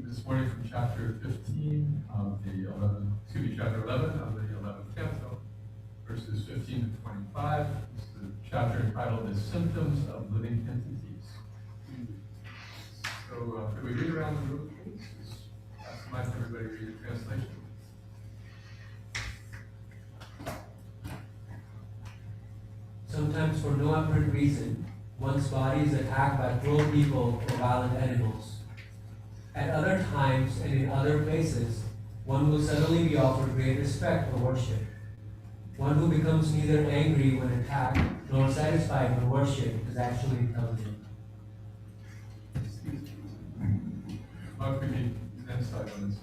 This morning from chapter 15 of the chapter 11 of the 11th canto, verses 15 to 25. This is the chapter entitled "The Symptoms of Living Entities." So, could we read around the room, please? Ask the mic, everybody read the translation. Sometimes, for no apparent reason, one's body is attacked by cruel people or violent animals. At other times and in other places, one will suddenly be offered great respect or worship. One who becomes neither angry when attacked nor satisfied when worshipped is actually intelligent. How can we insight on this?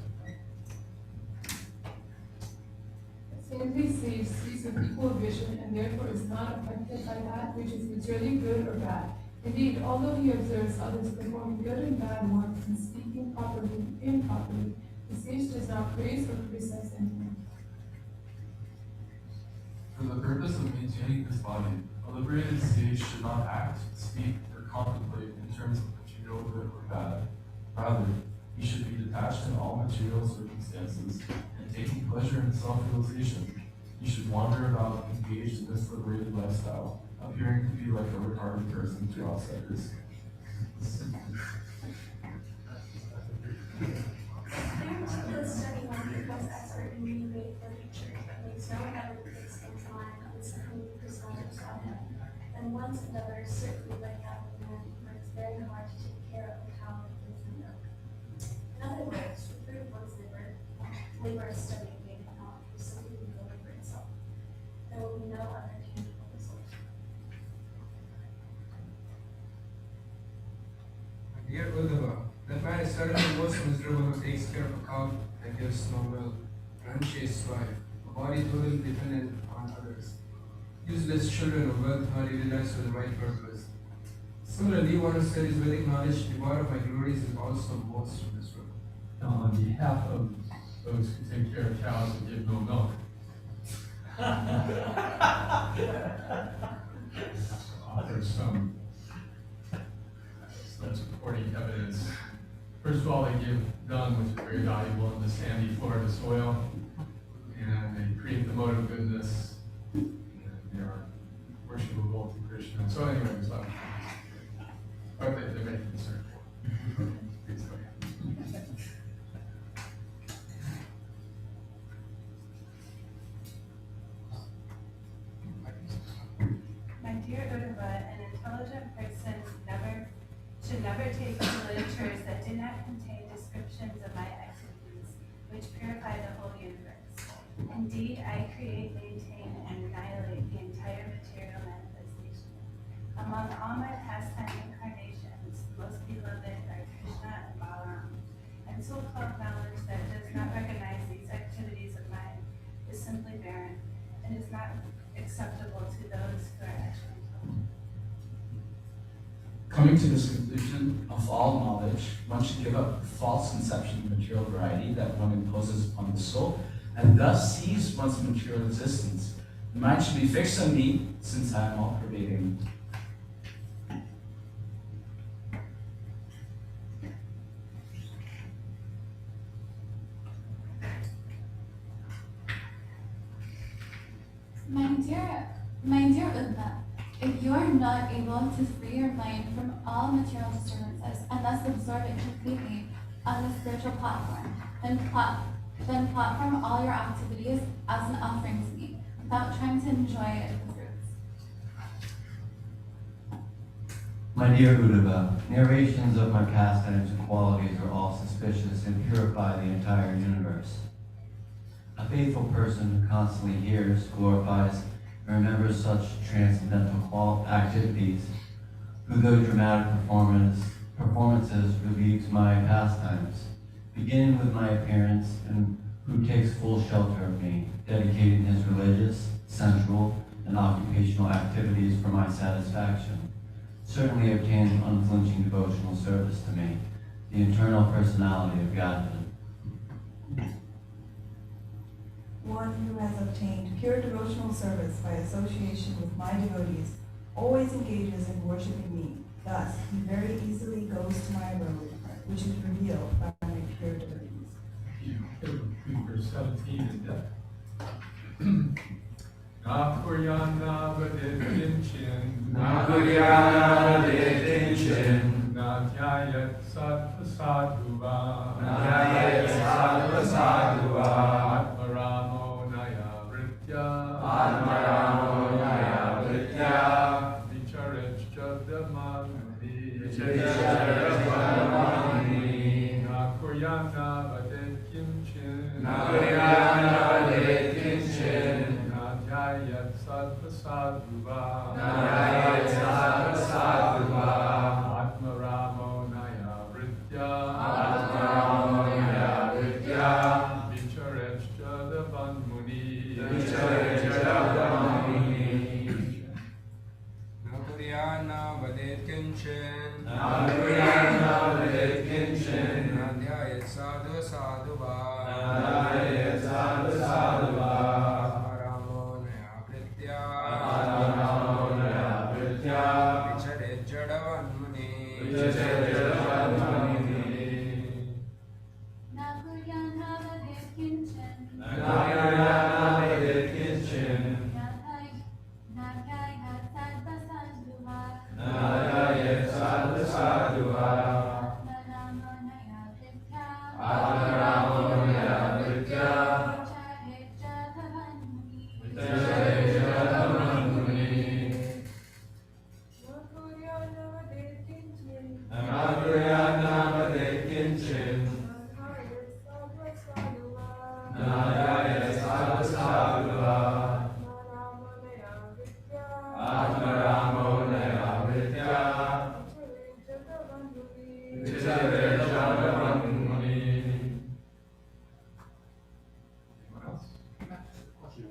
Saintly sage sees with equal vision and therefore is not affected by that which is materially good or bad. Indeed, although he observes others performing good and bad works and speaking properly, improperly, the sage does not praise or criticize anyone. For the purpose of maintaining this body, a liberated sage should not act, speak, or contemplate in terms of material good or bad. Rather, he should be detached in all material circumstances, and taking pleasure in self-realization, he should wander about engaged in this liberated lifestyle, appearing to be like a retarded person to outsiders. The study one becomes expert in reading literature, but makes no effort to fix things in mind on simply personal himself. And once another certainly like that of a man who works very hard to take care of the cow that gives him milk. In other words, to prove one's labor of study may not be simply the labor itself. There will be no other tangible result. Dear Uddhava, that man is certainly most miserable who takes care of a cow that gives no milk, an unchaste wife, a body totally dependent on others, useless children of wealth not utilized for the right purpose. Similarly, one who studies Vedic knowledge devoid of my glories is also most miserable. On behalf of those who take care of cows and give no milk, there's some supporting evidence First of all, they give dung, which is very valuable in the sandy Florida soil, and they create the mode of goodness, and they are worshipable to Krishna. So anyway, there's a lot of things. But they make it concern. Please go ahead. My dear Uddhava, an intelligent person should never take to literatures that do not contain descriptions of my activities, which purify the whole universe. Indeed, I create, maintain, and annihilate the entire material manifestation. Among all my pastime incarnations, most beloved are Krishna and Balaram, and so-called knowledge that does not recognize these activities of mine is simply barren, and is not acceptable to those who are actually intelligent. Coming to this conclusion of all knowledge, one should give up the false conception of material variety that one imposes upon the soul, and thus seize one's material existence. The mind should be fixed on me, since I am all-pervading. My dear Uddha, if you are not able to free your mind from all material disturbances and thus absorb it completely on the spiritual platform, then platform all your activities as an offering to me, without trying to enjoy the fruits. My dear Uddhava, narrations of my pastimes and qualities are all suspicious and purify the entire universe. A faithful person who constantly hears, glorifies, and remembers such transcendental activities, who though dramatic performances relieves my pastimes, beginning with my appearance, and who takes full shelter of me, dedicating his religious, sensual, and occupational activities for my satisfaction, certainly obtains unflinching devotional service to me, the internal personality of Godhead. One who has obtained pure devotional service by association with my devotees always engages in worshiping me. Thus, he very easily goes to my abode, which is revealed by my pure devotees. Verse 17 in depth. Na kuryana vadet kinchin. Na kuryana vadet kinchin. Na dhyayat sattva sadhuva. Na dhyayat sattva sadhuva. Atmaramo naya vritya. Atmaramo naya vritya. Vicharech jadamani. Vicharech jadamani. Na kuryana vadet kinchin. Na kuryana vadet kinchin. Dhyayat sattva sadhuva. Dhyayat sattva sadhuva. Atmaramo naya vritya. Atmaramo naya vritya. Vicharech jadavan muni. Vicharech jadavan muni. Na kuryana vadet kinchin. Na kuryana vadet kinchin. Na dhyayat sadhu sadhuva. Na dhyayat sadhu sadhuva.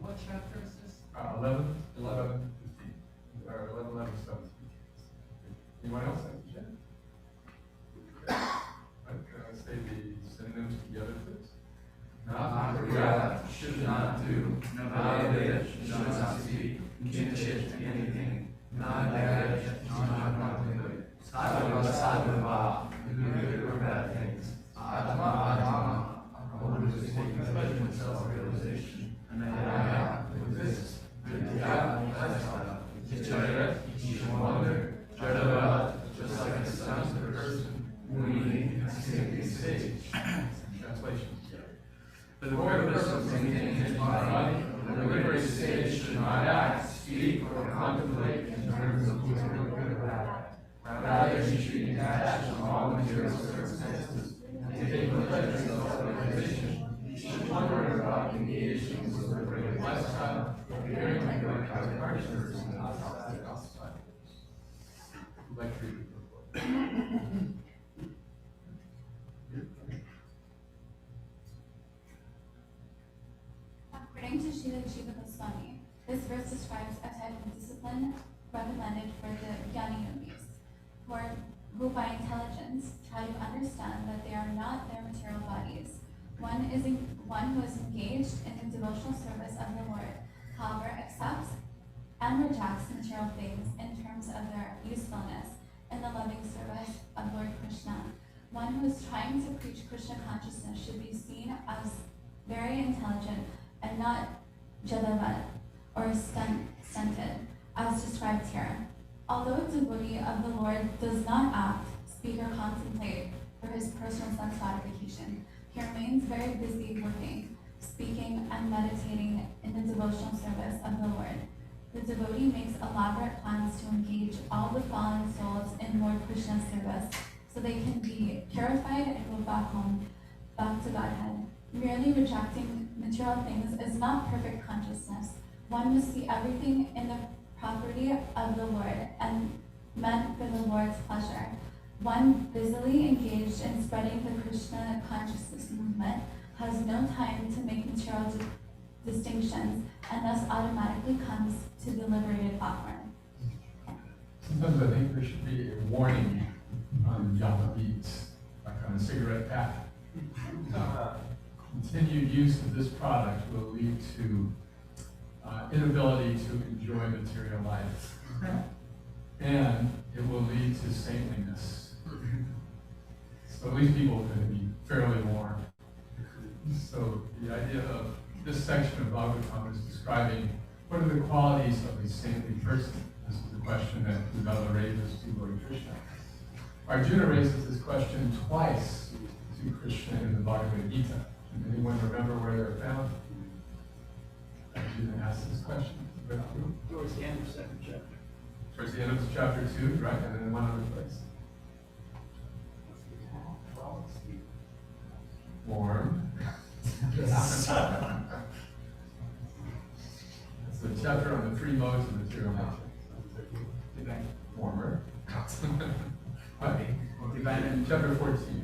What chapter is this? 11, 11, 15. Or 11, 11, 17. Anyone else have to check? Say the synonyms together, please. Nagarya should not do, Navadaya should not speak, Kinchit anything, Nagarya should not contemplate, Sadhava sadhava, good or bad things. material circumstances, and taking pleasure in self-realization, you should wonder about engaging in a liberated lifestyle, preparing to become conscious and outside. Like to read the report. According to Srila Jiva Goswami, this verse describes a type of discipline recommended for the Jnani yogis, who by intelligence try to understand that they are not their material bodies. One who is engaged in the devotional service of the Lord, however, accepts and rejects material things in terms of their usefulness in the loving service of Lord Krishna. One who is trying to preach Krishna consciousness should be seen as very intelligent and not jadavat or stunted, as described here. Although a devotee of the Lord does not act, speak, or contemplate for his personal sense gratification, he remains very busy working, speaking, and meditating in the devotional service of the Lord. The devotee makes elaborate plans to engage all the fallen souls in Lord Krishna's service so they can be purified and go back home, back to Godhead. Merely rejecting material things is not perfect consciousness. One must see everything in the property of the Lord and meant for the Lord's pleasure. One busily engaged in spreading the Krishna consciousness movement has no time to make material distinctions and thus automatically comes to the liberated platform. Sometimes I think there should be a warning on Java beads, like on a cigarette pack. Continued use of this product will lead to inability to enjoy material life. And it will lead to saintliness. So at least people are going to be fairly warned. So the idea of this section of Bhagavatam is describing what are the qualities of a saintly person. This is the question that Uddhava raises to Lord Krishna. Arjuna raises this question twice to Krishna in the Bhagavad Gita. Can anyone remember where they're found? Arjuna asks this question. Towards the end of the second chapter. Towards the end of chapter 2, right? And then in one other place. Warm. It's the chapter on the three modes of material nature. Warmer. Chapter 14,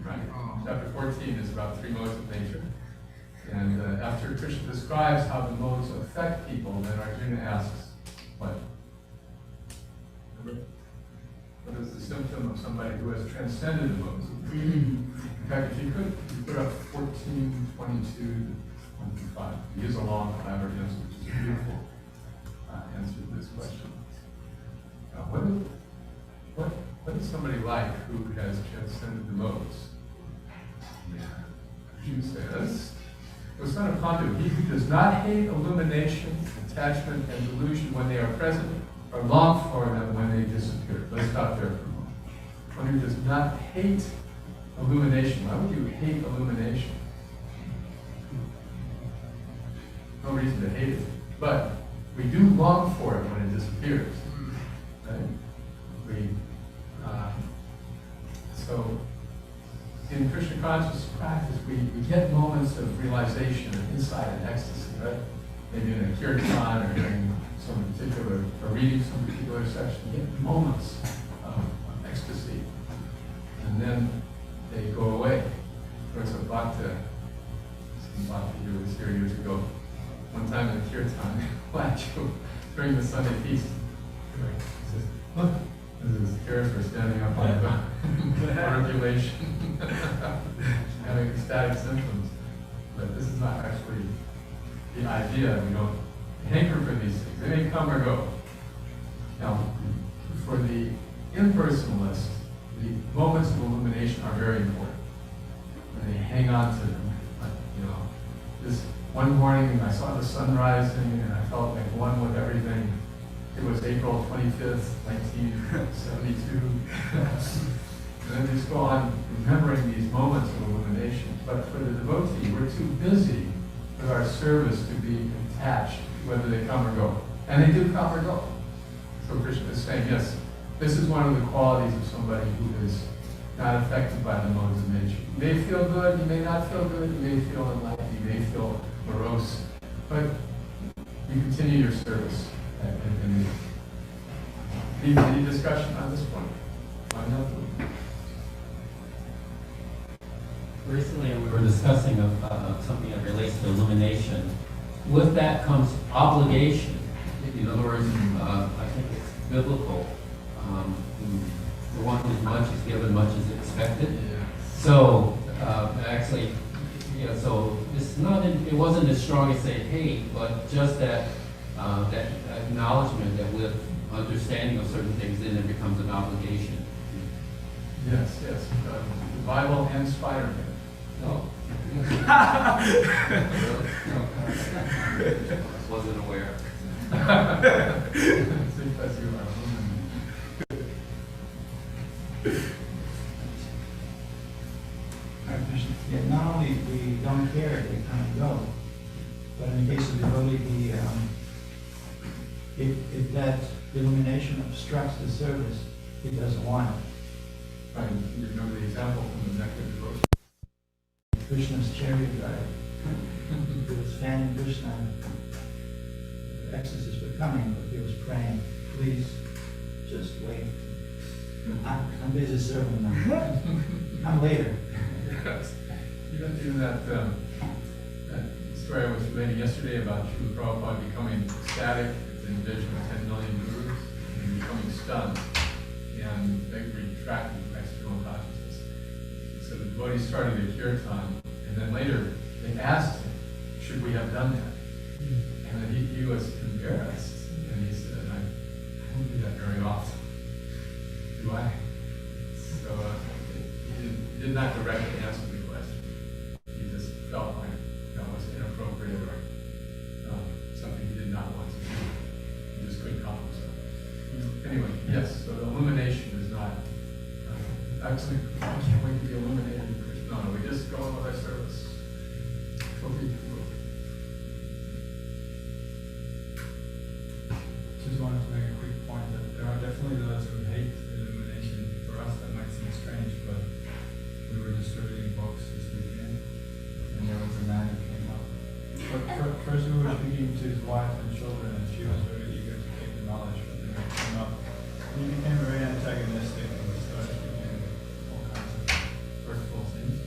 right? Chapter 14 is about three modes of nature. And after Krishna describes how the modes affect people, then Arjuna asks, what? What is the symptom of somebody who has transcended the modes? In fact, if you could, you put up 14, 22 to 25. He gives a long, elaborate answer, which is a beautiful answer to this question. What is somebody like who has transcended the modes? He says, Son of Pandu, he who does not hate illumination, attachment, and delusion when they are present, or long for them when they disappear. Let's stop there for a moment. One who does not hate illumination. Why would you hate illumination? No reason to hate it. But we do long for it when it disappears. Right? So in Krishna conscious practice, we get moments of realization and insight and ecstasy, right? Maybe in a kirtan or during some particular, or reading some particular section, you get moments of ecstasy. And then they go away. There was a bhakta, some bhakta who was here years ago, one time in the kirtan, during the Sunday feast. He says, look, his parents were standing up on the regulation, having ecstatic symptoms. But this is not actually the idea. We don't hanker for these things. They may come or go. Now, for the impersonalist, the moments of illumination are very important. And they hang on to them. Like, this one morning I saw the sun rising and I felt like one with everything. It was April 25th, 1972. And then just go on remembering these moments of illumination. But for the devotee, we're too busy with our service to be attached, whether they come or go. And they do come or go. So Krishna is saying, yes, this is one of the qualities of somebody who is not affected by the modes of nature. You may feel good, you may not feel good, you may feel enlightened, you may feel morose, but you continue your service. Any discussion on this point? Recently, we were discussing something that relates to illumination. With that comes obligation. In other words, I think it's biblical. The one who's much is given, much is expected. So, actually, so it's not. It wasn't as strong as say hate, but just that that acknowledgement that with understanding of certain things, then it becomes an obligation. Yes. The Bible and Spider-Man. No. Wasn't aware. Because you are a woman. Yeah, not only we don't care, they come and go, but in the case of devotee, if that illumination obstructs the service, he doesn't want it. Right, you remember the example from the Nectar devotion. Krishna's chariot driver. He was fanning Krishna. Exorcists were coming, but he was praying, please, just wait. I'm busy serving them. I'm later. Even that story I was relating yesterday about Srila Prabhupada becoming ecstatic at the vision of 10 million gurus and becoming stunned and they retracted external consciousness. So the devotees started a kirtan, and then later they asked him, should we have done that? And then he was embarrassed, and he said, I don't do that very often. Do I? So he did not directly answer the question. He just felt like that was inappropriate or something he did not want to do. He just couldn't help himself. Anyway, yes, so the illumination is not, actually, I can't wait to be illuminated in Krishna. No, we just go on with our service. Just wanted to make a quick point that there are definitely those who hate illumination. For us, that might seem strange, but we were distributing books this weekend, and there was a man who came up. First, we were speaking to his wife and children, and she was very eager to take the knowledge, but then he came up. He became very antagonistic and started speaking all kinds of hurtful things.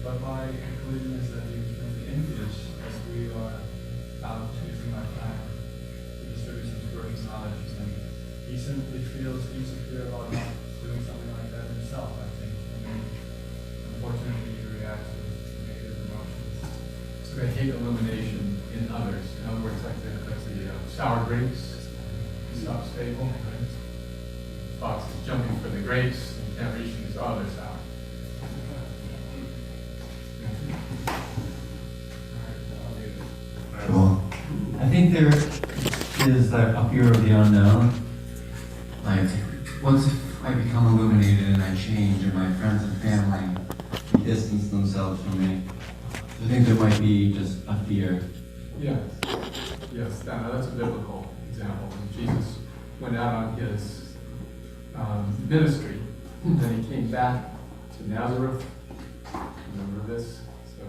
But my conclusion is that he was really envious as we are out using our time to distribute some spiritual knowledge, and he simply feels insecure about not doing something like that himself, I think. And unfortunately, he reacts with negative emotions. So they hate illumination in others. In other words, like the sour grapes, stop stable, right? Fox is jumping for the grapes and can't reach them, so they're sour. Cool. I think there is like a fear of the unknown. Like, once I become illuminated and I change and my friends and family distance themselves from me, I think there might be just a fear. Yes, that's a biblical example. When Jesus went out on his ministry, then he came back to Nazareth. Remember this? So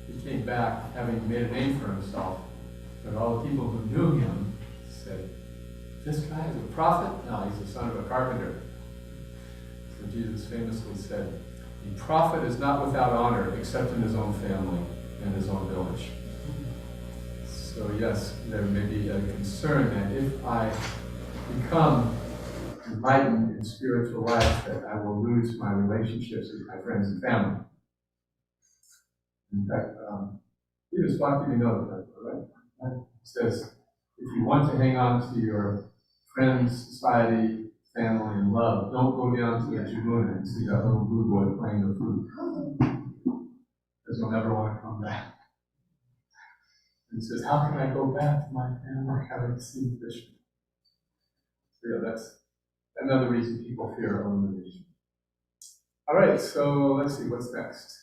he came back having made a name for himself, but all the people who knew him said, this guy is a prophet? No, he's the son of a carpenter. So Jesus famously said, a prophet is not without honor except in his own family and his own village. So yes, there may be a concern that if I become enlightened in spiritual life, that I will lose my relationships with my friends and family. In fact, Peter Spock, you know that, right? It says, if you want to hang on to your friends, society, family, and love, don't go down to the Jamuna and see that little blue boy playing the flute. Because you'll never want to come back. And he says, how can I go back to my family having seen Krishna? So yeah, that's another reason people fear illumination. All right, so let's see, what's next?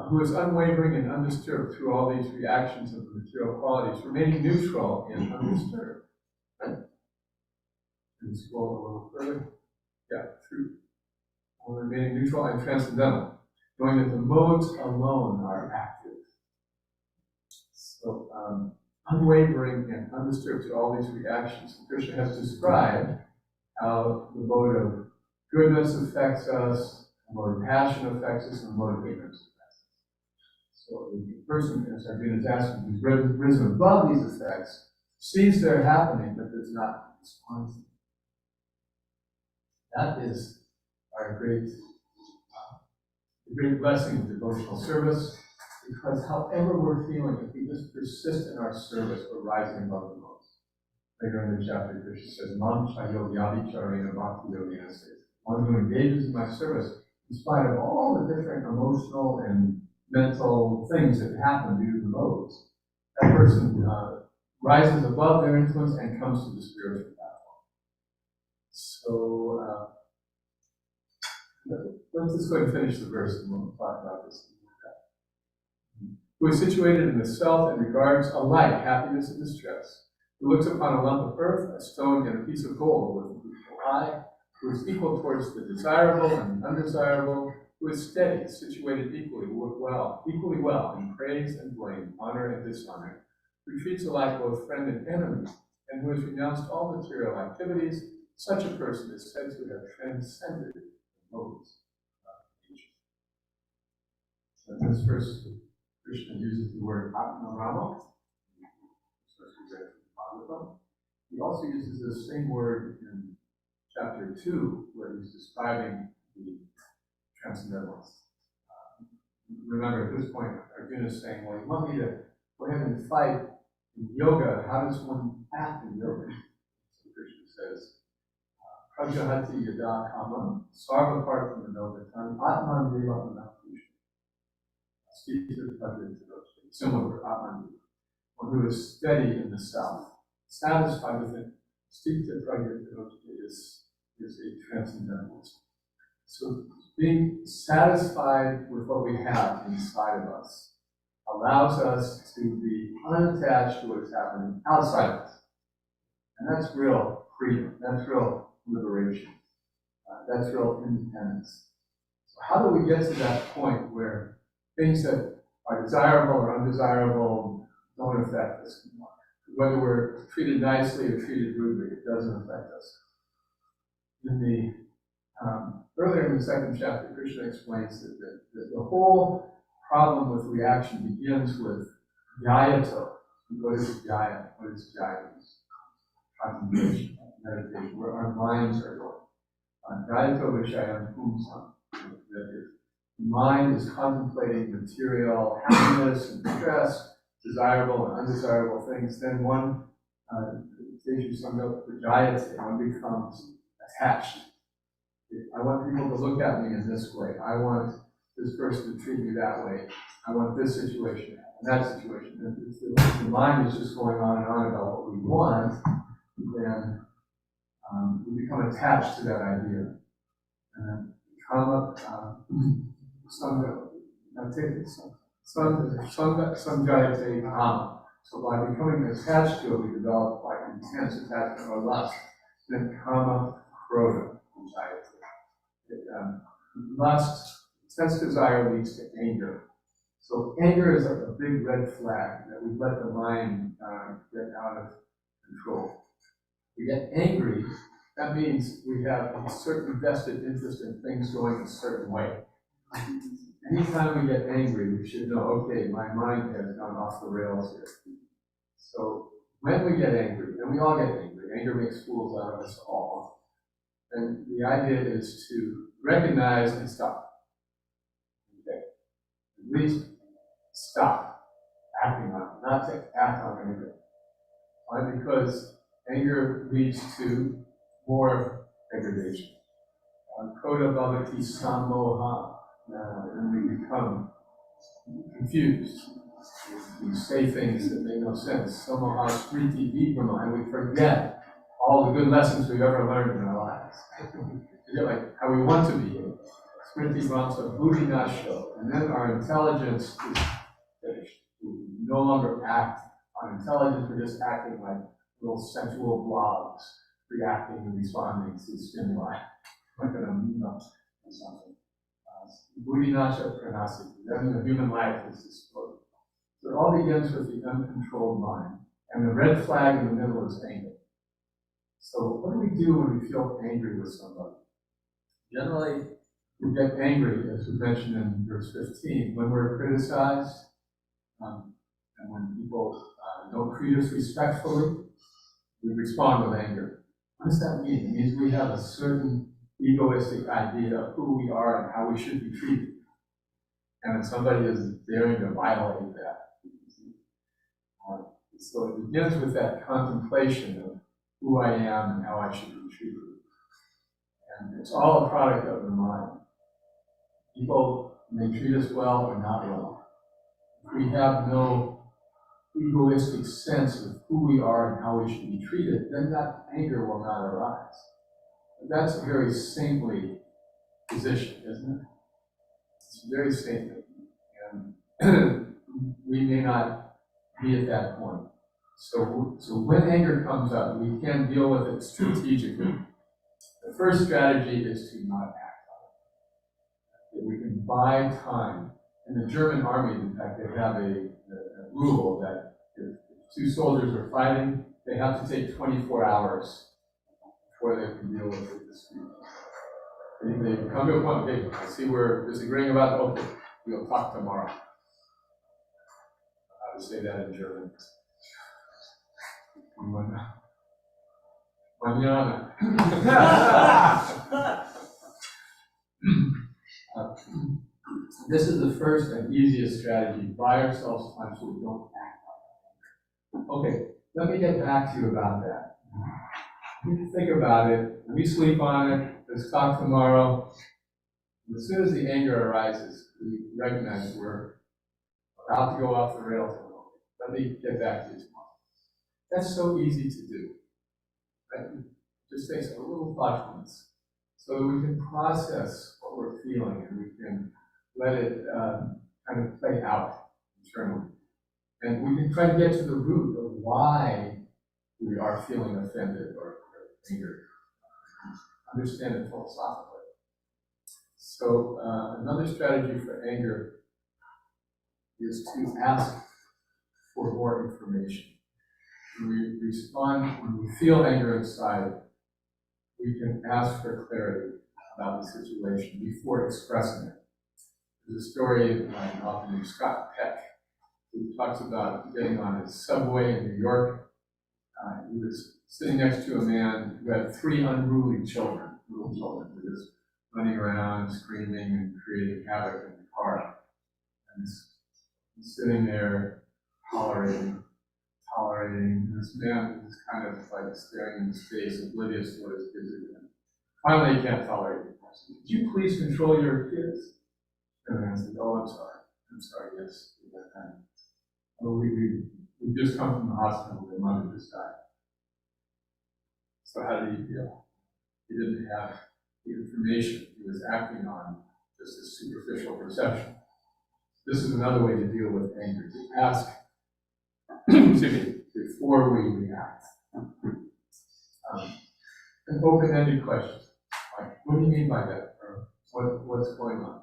Who is unwavering and undisturbed through all these reactions of the material qualities, remaining neutral and undisturbed. Right? And scroll a little further. Yeah, through while remaining neutral and transcendental, knowing that the modes alone are active. So, unwavering and undisturbed to all these reactions. Krishna has described how the mode of goodness affects us, the mode of passion affects us, and the mode of ignorance affects us. So the person, as Arjuna is asking, who's risen above these effects, sees they're happening, but does not respond to them. That is our great blessing of devotional service, because however we're feeling, if we just persist in our service, we're rising above the modes. Later in the chapter, Krishna says, Mam chayo vyabhicharena bhakti yogina says, one who engages in my service, in spite of all the different emotional and mental things that happen due to the modes, that person rises above their influence and comes to the spiritual platform. So, let's just go ahead and finish the verse and we'll talk about this. Who is situated in the self and regards alike happiness and distress, who looks upon a lump of earth, a stone, and a piece of gold with an equal eye, who is equal towards the desirable and the undesirable, who is steady, situated equally well in praise and blame, honor and dishonor, who treats alike both friend and enemy, and who has renounced all material activities, such a person is said to have transcended the modes of nature. So in this verse, Krishna uses the word Atmarama. He also uses the same word in chapter 2, where he's describing the transcendentalists. Remember, at this point, Arjuna is saying, well, you want me to go ahead and fight in yoga? How does one act in yoga? So Krishna says, Prajahati yada kama, sarva apart from the Novatan, Atman deva anakusha. Similar to Atman, one who is steady in the self, satisfied with it. Sthita Prajahati is a transcendentalist. So being satisfied with what we have inside of us allows us to be unattached to what's happening outside of us. And that's real freedom. That's real liberation. That's real independence. So how do we get to that point where things that are desirable or undesirable don't affect us anymore? Whether we're treated nicely or treated rudely, it doesn't affect us. Earlier in the second chapter, Krishna explains that the whole problem with reaction begins with dhyato. What is dhya? What is dhya? Contemplation, meditation, where our minds are going. Dhyato vishayam pumsam. The mind is contemplating material happiness and stress, desirable and undesirable things. Then one becomes attached. I want people to look at me in this way. I want this person to treat me that way. I want this situation and that situation. If the mind is just going on and on about what we want, then we become attached to that idea. And kama samjayate kama. So by becoming attached to it, we develop like intense attachment or lust. Then kama krodha jayate. Lust, sense desire leads to anger. So anger is like a big red flag that we let the mind get out of control. We get angry, that means we have a certain vested interest in things going a certain way. Anytime we get angry, we should know, okay, my mind has gone off the rails here. So when we get angry, and we all get angry, anger makes fools out of us all, then the idea is to recognize and stop. Okay. At least stop acting on it, not to act on anger. Why? Because anger leads to more degradation. Koda bhavati sammoha, and we become confused. We say things that make no sense. Sammoha spriti vibrama, and we forget all the good lessons we've ever learned in our lives. Forget like how we want to be. Smriti vamsa buddhi nasho, and then our intelligence is finished. We no longer act on intelligence, we're just acting like little sensual blobs, reacting and responding to stimuli, like an amoeba. or something. Buddhinasha pranasi, then the human life is destroyed. So it all begins with the uncontrolled mind. And the red flag in the middle is anger. So what do we do when we feel angry with somebody? Generally, we get angry, as we mentioned in verse 15, when we're criticized, and when people don't treat us respectfully, we respond with anger. What does that mean? It means we have a certain egoistic idea of who we are and how we should be treated. And if somebody is daring to violate that. So it begins with that contemplation of who I am and how I should be treated. And it's all a product of the mind. People may treat us well or not well. If we have no egoistic sense of who we are and how we should be treated, then that anger will not arise. But that's a very saintly position, isn't it? It's very saintly. And we may not be at that point. So when anger comes up, we can deal with it strategically. The first strategy is to not act on it. That we can buy time. In the German army, in fact, they have a rule that if two soldiers are fighting, they have to take 24 hours before they can deal with the dispute. They come to a point, okay, I see we're disagreeing about it, okay, we'll talk tomorrow. How to say that in German? Mañana. This is the first and easiest strategy. Buy ourselves time so we don't act on it. Okay, let me get back to you about that. You think about it, we sleep on it, let's talk tomorrow. As soon as the anger arises, we recognize we're about to go off the rails. Let me get back to you tomorrow. That's so easy to do. Right? It just takes a little thoughtfulness so that we can process what we're feeling and we can let it kind of play out internally. And we can try to get to the root of why we are feeling offended or angered. Understand it philosophically. So another strategy for anger is to ask for more information. When we respond, when we feel anger inside, we can ask for clarity about the situation before expressing it. There's a story I often use, Scott Peck, who talks about getting on a subway in New York. He was sitting next to a man who had 3 unruly children, little children, who were just running around, screaming, and creating havoc in the car. And he's sitting there, tolerating. This man is kind of like staring in his face, oblivious to what his kids are doing. Finally, he can't tolerate it. Could you please control your kids? And the man said, oh, I'm sorry, yes. Oh, we just come from the hospital, their mother just died. So how did he feel? He didn't have the information he was acting on, just a superficial perception. This is another way to deal with anger, to ask, excuse me, before we react. An open-ended question, like, what do you mean by that? Or what's going on?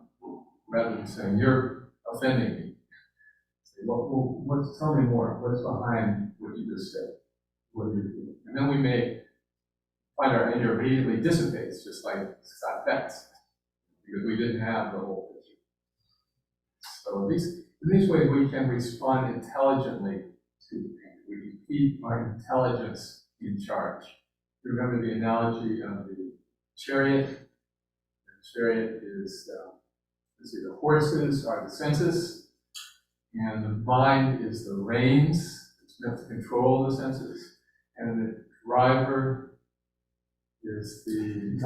Rather than saying, you're offending me. Say, well, tell me more. What's behind what you just said? What are you doing? And then we may find our anger immediately dissipates, just like Scott Peck's, because we didn't have the whole picture. So in these ways, we can respond intelligently to anger. We can keep our intelligence in charge. Remember the analogy of the chariot. The chariot is, the horses are the senses, and the mind is the reins. It's meant to control the senses, and the driver is the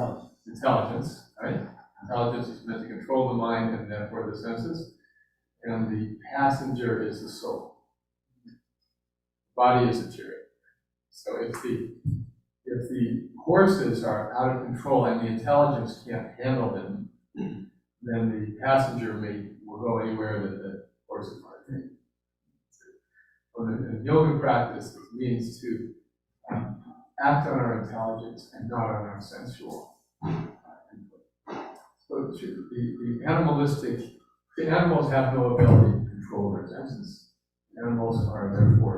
intelligence, right? Intelligence is meant to control the mind and therefore the senses, and the passenger is the soul. The body is the chariot. So if the horses are out of control and the intelligence can't handle them, then the passenger will go anywhere that the horses are taking. In yoga practice, it means to act on our intelligence and not on our sensual input. So the animals have no ability to control their senses. Animals are therefore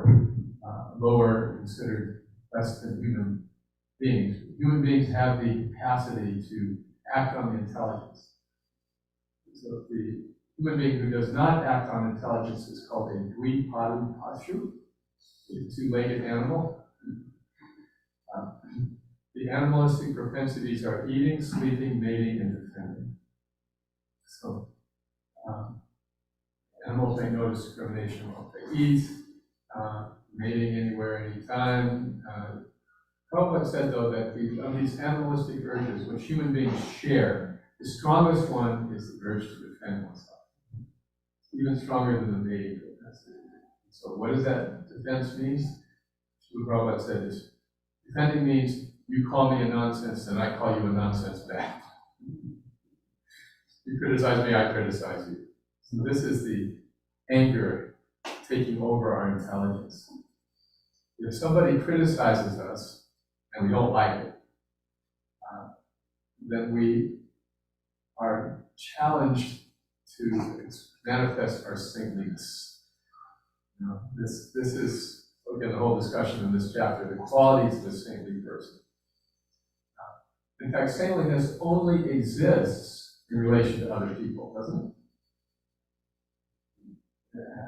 lower, considered less than human beings. Human beings have the capacity to act on the intelligence. So the human being who does not act on intelligence is called a dvipadu pashu, a two-legged animal. The animalistic propensities are eating, sleeping, mating, and defending. So, animals make no discrimination on what they eat, mating anywhere, anytime. Prabhupada said, though, that of these animalistic urges, which human beings share, the strongest one is the urge to defend oneself. Even stronger than the mating propensity. So what does that defense mean? What Prabhupada said is, defending means you call me a nonsense and I call you a nonsense back. You criticize me, I criticize you. So this is the anger taking over our intelligence. If somebody criticizes us and we don't like it, then we are challenged to manifest our saintliness. You know, this is, again, the whole discussion in this chapter, the qualities of a saintly person. In fact, saintliness only exists in relation to other people, doesn't it?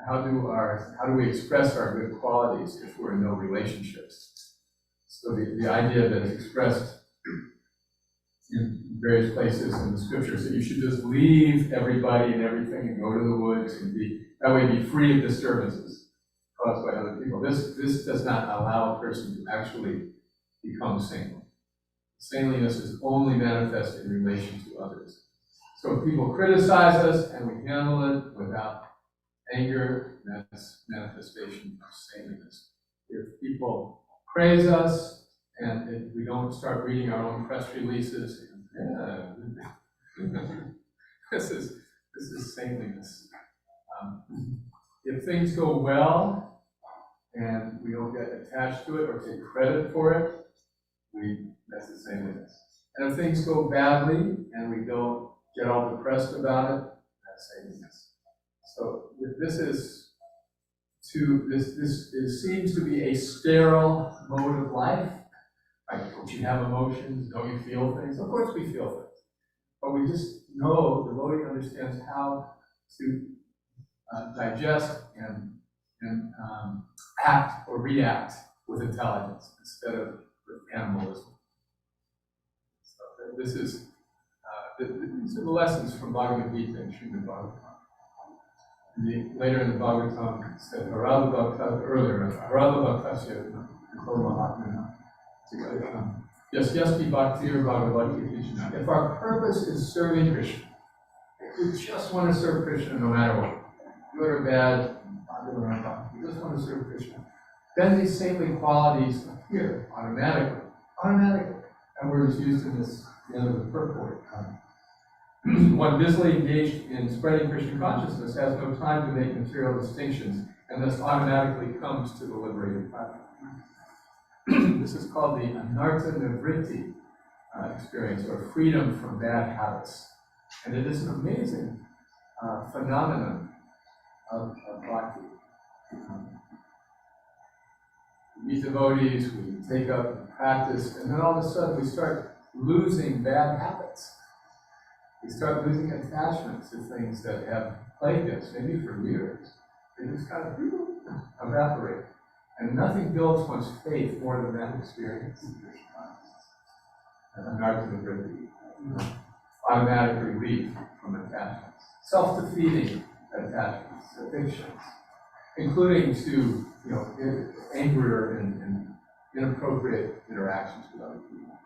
How do we express our good qualities if we're in no relationships? So the idea that is expressed in various places in the scriptures that you should just leave everybody and everything and go to the woods and that way be free of disturbances caused by other people. This does not allow a person to actually become saintly. Saintliness is only manifest in relation to others. So if people criticize us and we handle it without anger, that's manifestation of saintliness. If people praise us and if we don't start reading our own press releases, this is saintliness. If things go well and we don't get attached to it or take credit for it, that's the saintliness. And if things go badly and we don't get all depressed about it, that's saintliness. So this seems to be a sterile mode of life. Like, don't you have emotions? Don't you feel things? Of course we feel things. But we just know, the devotee understands how to digest and act or react with intelligence instead of with animalism. So these are the lessons from Bhagavad Gita and Srimad Bhagavatam. Later in the Bhagavatam, it said, Harada Bhakta, earlier, Harada Bhaktasya, Yasyasti Bhaktir Bhagavati Krishna. If our purpose is serving Krishna, if we just want to serve Krishna no matter what, good or bad, we just want to serve Krishna, then these saintly qualities appear automatically. That word is used in this, the end of the purport. One busily engaged in spreading Krishna consciousness has no time to make material distinctions, and thus automatically comes to the liberated path. This is called the anartha nivritti experience, or freedom from bad habits. And it is an amazing phenomenon of bhakti. We meet devotees, we take up practice, and then all of a sudden we start losing bad habits. We start losing attachment to things that have plagued us, maybe for years. They just kind of evaporate. And nothing builds one's faith more than that experience. Automatic relief from attachments. Self-defeating attachments, addictions, including to anger and inappropriate interactions with other people.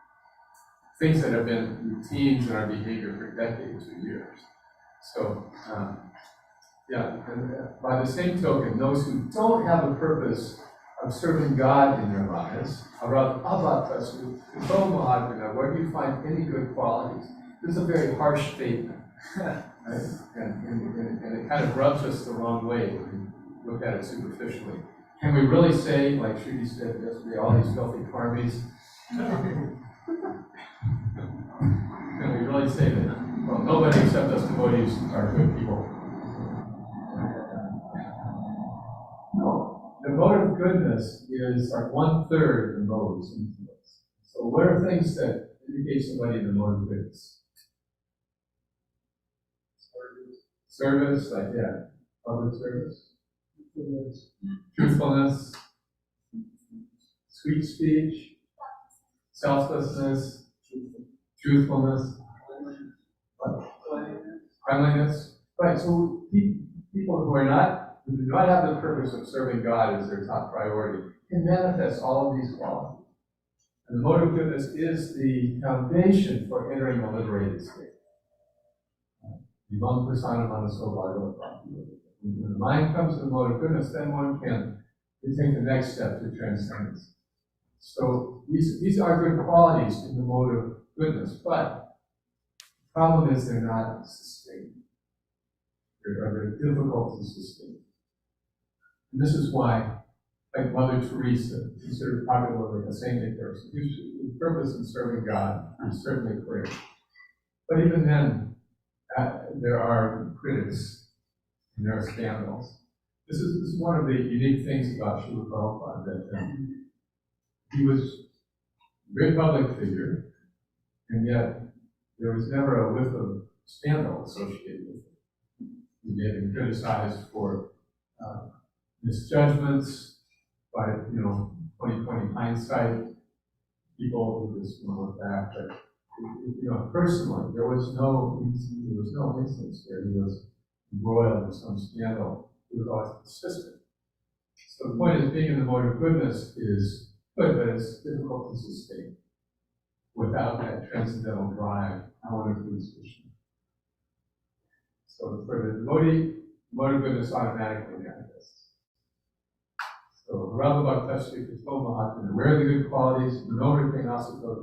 Things that have been routines in our behavior for decades or years. So, and by the same token, those who don't have a purpose of serving God in their lives, where do you find any good qualities? This is a very harsh statement, right? And it kind of rubs us the wrong way when we look at it superficially. Can we really say, like Shruti said yesterday, all these filthy karmis? Can we really say that? Well, nobody except us devotees are good people. No, the mode of goodness is like 1/3 the mode's influence. So what are things that indicate somebody in the mode of goodness? Service, like yeah, public service. Truthfulness, sweet speech, selflessness, truthfulness, cleanliness. Right, so people who do not have the purpose of serving God as their top priority can manifest all of these qualities. And the mode of goodness is the foundation for entering a liberated state. When the mind comes to the mode of goodness, then one can take the next step to transcendence. So these are good qualities in the mode of goodness, but the problem is they're not sustained. They're very difficult to sustain. And this is why, like Mother Teresa, considered popularly a saintly person, whose purpose in serving God is certainly clear. But even then, there are critics and there are scandals. This is one of the unique things about Srila Prabhupada, that he was a very public figure, and yet there was never a whiff of scandal associated with it. He may have been criticized for misjudgments by, 20/20 hindsight, people who just look back, but personally, there was no instance where he was embroiled in some scandal. It was always consistent. So the point is, being in the mode of goodness is good, but it's difficult to sustain without that transcendental drive. I want to do Krishna. So for the devotee, mode of goodness automatically manifests. So Rava Bhaktashri Krishna Mahatma, where are the good qualities? Everything else is about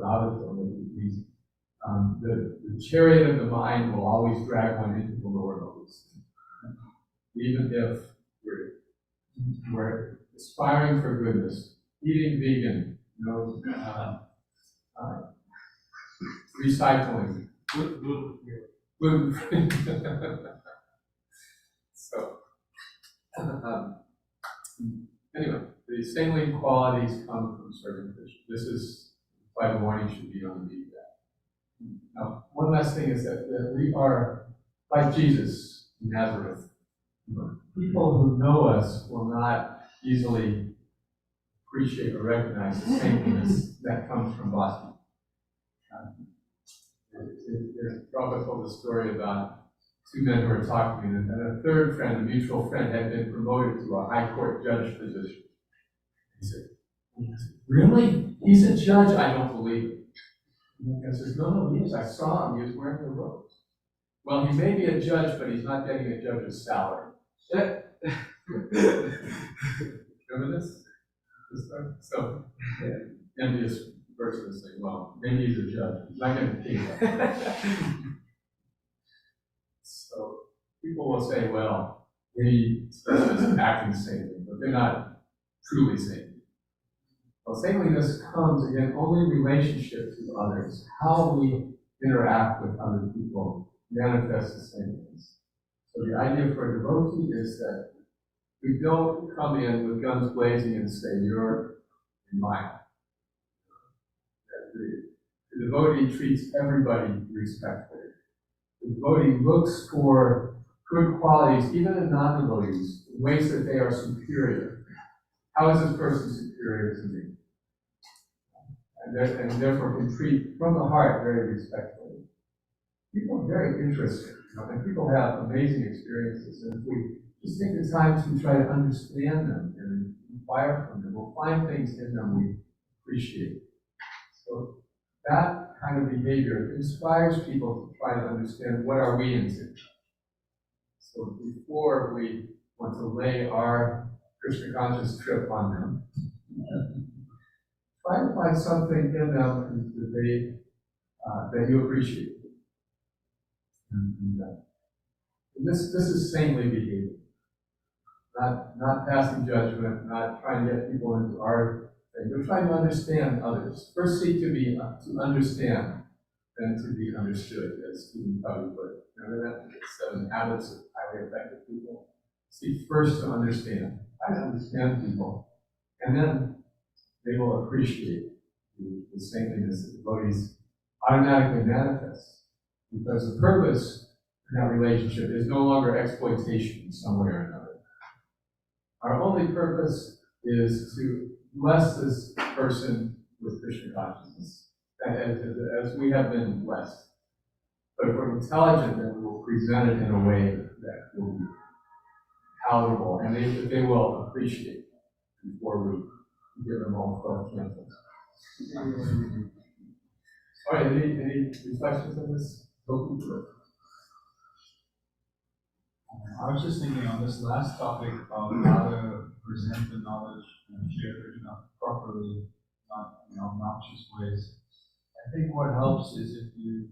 the chariot of the mind will always drag one into the lower modes. Even if we're aspiring for goodness, eating vegan, recycling, gluten-free. So, anyway, the saintly qualities come from serving Krishna. This is why the warning should be on the beat. Now, one last thing is that we are like Jesus in Nazareth. People who know us will not easily appreciate or recognize the saintliness that comes from Bhakti. Prabhupada told a story about two men who were talking, and a third friend, a mutual friend, had been promoted to a high court judge position. He said, "Really? He's a judge? I don't believe it." And says, no, he is. I saw him. He was wearing the robes. Well, he may be a judge, but he's not getting a judge's salary. Remember this? So, envious person is saying, well, maybe he's a judge. He's not getting paid. So, people will say, well, maybe this is acting saintly, but they're not truly saintly. Well, saintliness comes, again, only in relationship to others. How we interact with other people manifests the saintliness. So the idea for a devotee is that we don't come in with guns blazing and say, you're in mine. The devotee treats everybody respectfully. The devotee looks for good qualities, even in non-devotees, in ways that they are superior. How is this person superior to me? And therefore can treat from the heart very respectfully. People are very interested, and people have amazing experiences. And if we just take the time to try to understand them and inquire from them, we'll find things in them we appreciate. So that kind of behavior inspires people to try to understand what are we into. So before we want to lay our Krishna conscious trip on them, try to find something in them that you appreciate. And this is saintly behavior. Not passing judgment, not trying to get people into our thing. We're trying to understand others. First seek to understand than to be understood, as Stephen Covey put it. Remember that? The 7 habits of highly effective people. Seek first to understand. Try to understand people, and then they will appreciate the saintliness that devotees automatically manifest. Because the purpose in that relationship is no longer exploitation in some way or another. Our only purpose is to bless this person with Krishna consciousness, as we have been blessed. But if we're intelligent, then we will present it in a way that will be palatable, and they will appreciate before we give them all 12 candles. All right, any reflections on this? I was just thinking on this last topic about how to present the knowledge and share Krishna properly, not in obnoxious ways. I think what helps is if you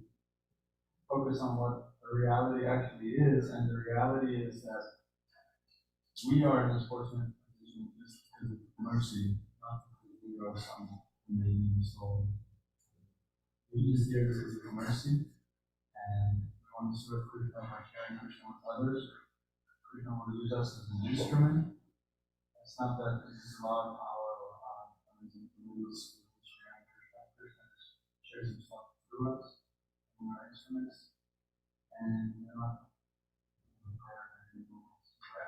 focus on what the reality actually is, and the reality is that we are in this fortunate position just because of mercy, not because we are some amazing soul. We just here because of mercy, and we want to serve Krishna by sharing Krishna with others. Krishna will use us as an instrument. It's not that this is about our amazing rules sharing Krishna. Krishna shares himself through us, through our instruments, and we're not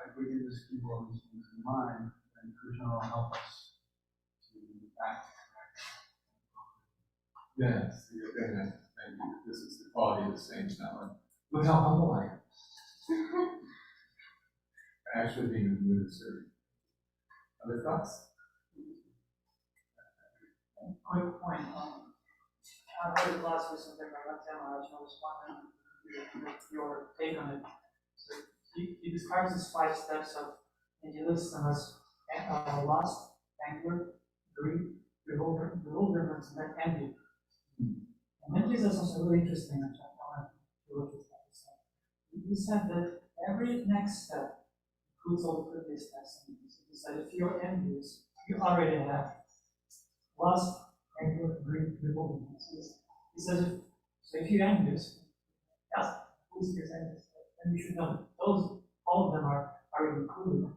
if we can just keep all these things in mind, then Krishna will help us to act. Yes, thank you. This is the quality of the saints now. Look how humble I am. Actually being in the mood of serving. Other thoughts? Quick point. I heard a class recently by Rattama. I was wondering your take on it. So he describes these 5 steps of idealism as lust, anger, greed, bewilderment, and then envy. And then he says something really interesting, which I want to look at. He said that every next step includes all the previous steps. He said if you're envious, you already have lust, anger, greed, bewilderment. He says if you're envious, yes, who's this envious? And you should know that those, all of them are included.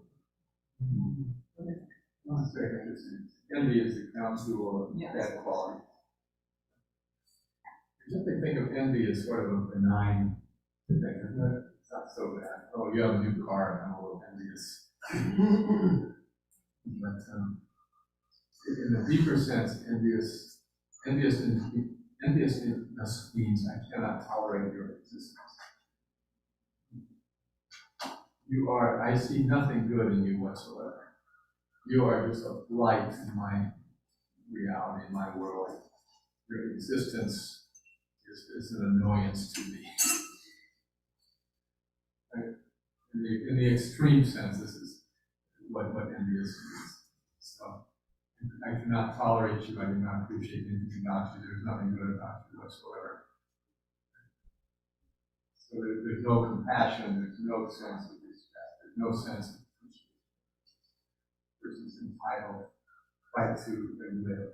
That's very interesting. Envy is the crown jewel of bad quality. You have to think of envy as sort of a benign thing, isn't it? It's not so bad. Oh, you have a new car, and I'm a little envious. But in the deeper sense, enviousness means I cannot tolerate your existence. I see nothing good in you whatsoever. You are just a blight in my reality, in my world. Your existence is an annoyance to me. In the extreme sense, this is what envious is. So, I cannot tolerate you, I do not appreciate anything about you, there's nothing good about you whatsoever. So there's no compassion, there's no sense of respect, there's no sense of appreciation. The person's entitled right to live.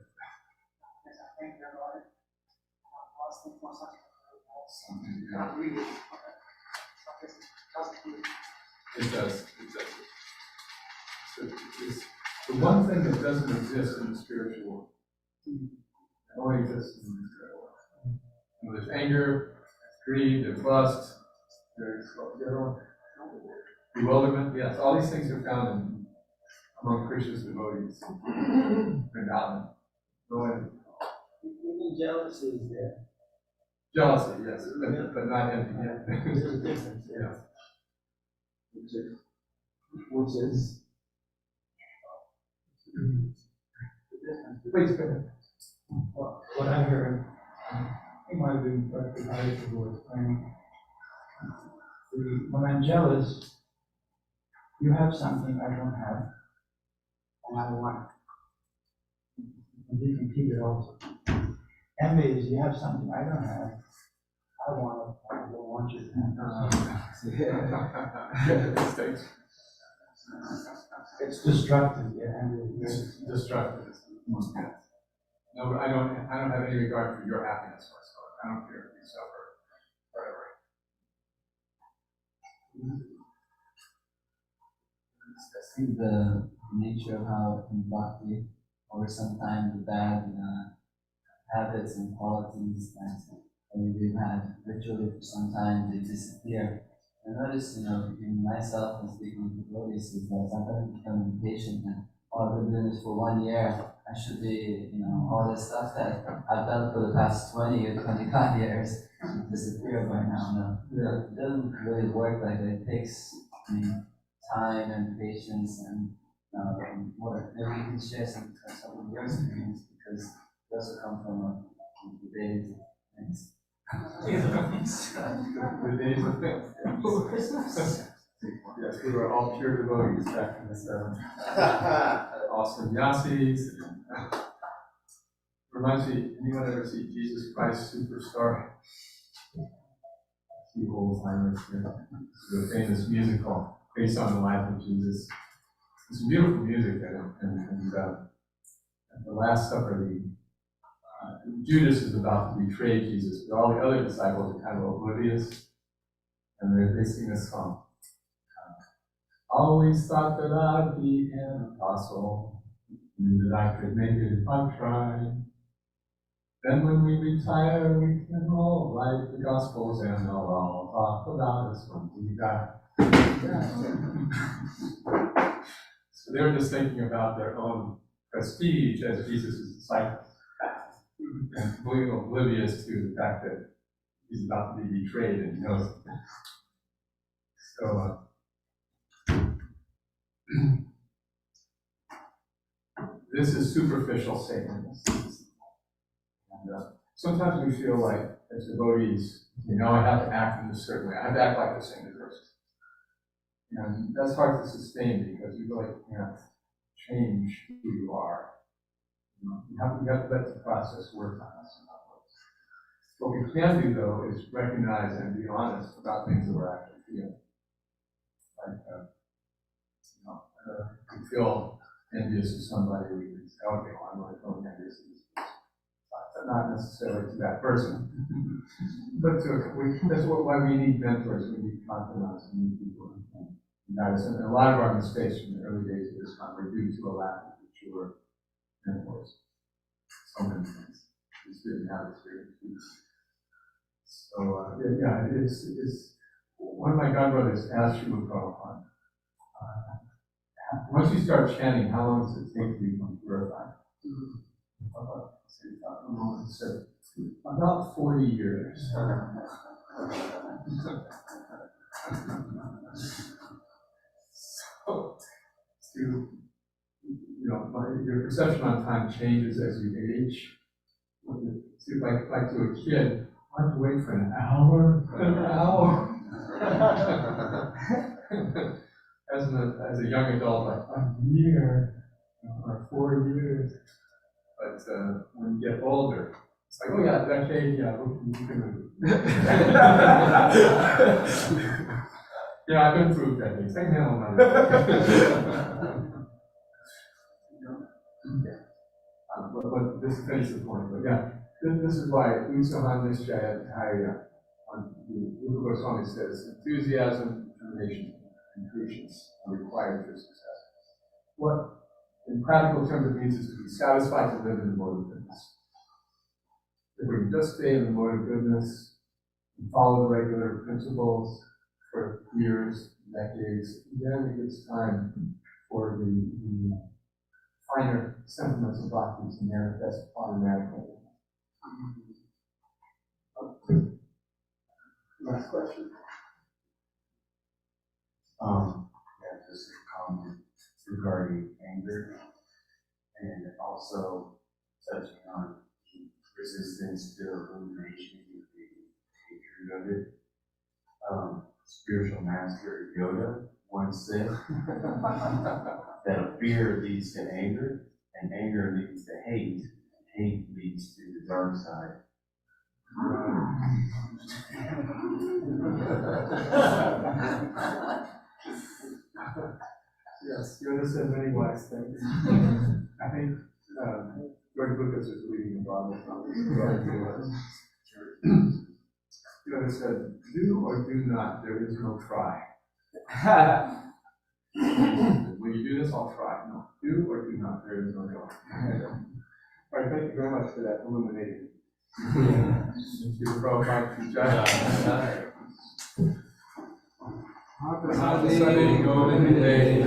It does. It's the one thing that doesn't exist in the spiritual world. It only exists in the spiritual world. There's anger, greed, there's lust, there's bewilderment. Yes, all these things are found among Krishna's devotees. Vrindavan. Even jealousy is there. Jealousy, yes, but not envy. There's a difference, yeah. Which is Please go ahead. what I heard. It might have been Dr. Hari Prabhu explaining. When I'm jealous, you have something I don't have, and I want it. And you can keep it also. Envy is you have something I don't have, I want it, I don't want you to have. It's destructive, yeah. It's destructive. No, but I don't have any regard for your happiness whatsoever. I don't care if you suffer, whatever. Discussing the nature of how in bhakti, over some time, the bad habits and qualities that we've had ritually for some time, they disappear. I noticed, in myself and speaking with devotees, is that sometimes I become impatient and I've been doing this for 1 year. I should be, all this stuff that I've done for the past 20 or 25 years should disappear by now. No, it doesn't really work like that. It takes time and patience and work. Maybe you can share some of your experience because you also come from the days of things. The days of things. Yes, we were all pure devotees back in the 70s. Awesome Yasis. Reminds me, anyone ever see Jesus Christ Superstar? A few old timers here. It's a famous musical based on the life of Jesus. It's beautiful music, and at the Last Supper, Judas is about to betray Jesus, but all the other disciples are kind of oblivious, and they sing a song. Always thought that I'd be an apostle, knew that I could make it if I tried. Then when we retire, we can all write the Gospels and they'll all talk about us when we die. So they're just thinking about their own prestige as Jesus' disciples, and completely oblivious to the fact that he's about to be betrayed and he knows it. So, this is superficial Satanism. And sometimes we feel like, as devotees, I have to act in a certain way. I have to act like the same person. And that's hard to sustain because you really can't change who you are. You have to let the process work on us. What we can do, though, is recognize and be honest about things that we're actually feeling. Like, we feel envious of somebody, we can say, okay, well, I'm really feeling envious of this person. But not necessarily to that person. But that's why we need mentors, we need confidants, we need people who guide us. And a lot of our mistakes from the early days of this time were due to a lack of mature mentors. So many things. We just didn't have experience. So, it's one of my godbrothers asked Srila Prabhupada, once you start chanting, how long does it take to become purified? So, about 40 years. So, your perception on time changes as you age. Like to a kid, I have to wait for an hour. As a young adult, like a year or 4 years. But when you get older, it's like, oh yeah, decade, yeah, we can yeah, I've been through decades. I can handle my but this finishes the point. But yeah, this is why Utsahan Nishchaya Rupa Goswami says enthusiasm, determination, and patience are required for success. What, in practical terms, it means is to be satisfied to live in the mode of goodness. If we can just stay in the mode of goodness and follow the regular principles for years, decades, then it gets time for the finer sentiments of bhakti to manifest automatically. Last question. Just a comment regarding anger and also touching on resistance to illumination and the hatred of it. Spiritual master Yoda once said that fear leads to anger, and anger leads to hate, and hate leads to the dark side. Yes, Yoda said many wise things. I think George Lucas is reading the Bible from You know, it said, do or do not, there is no try. When you do this, I'll try. No, do or do not, there is no try. All right, thank you very much for that illuminating. Thank you, Prabhupada. Happy Sunday, Golden Day,